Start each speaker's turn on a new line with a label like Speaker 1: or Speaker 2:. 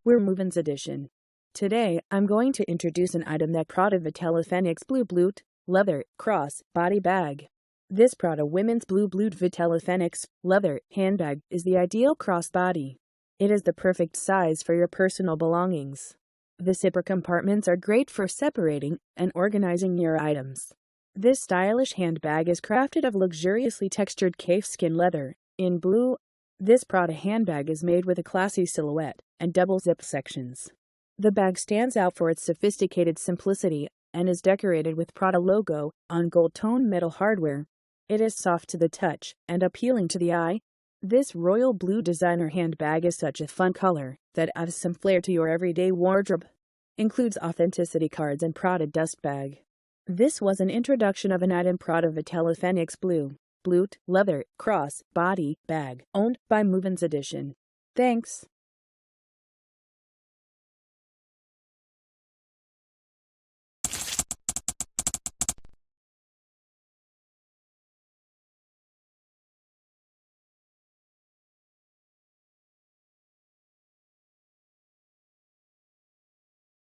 Speaker 1: We're MovinsEdition. Today, I'm going to introduce an item that Prada Vitello Phenix Blue Bluette leather cross body bag. This Prada women's Blue Bluette Vitello Phenix leather handbag is the ideal crossbody. It is the perfect size for your personal belongings. The zipper compartments are great for separating and organizing your items. This stylish handbag is crafted of luxuriously textured calfskin leather in blue. This Prada handbag is made with a classy silhouette and double zip sections. The bag stands out for its sophisticated simplicity and is decorated with Prada logo on gold-tone metal hardware. It is soft to the touch and appealing to the eye. This royal blue designer handbag is such a fun color that adds some flair to your everyday wardrobe. Includes authenticity cards and Prada dust bag. This was an introduction of an item Prada Vitello Phenix Blue Bluette leather cross body bag owned by MovinsEdition. Thanks.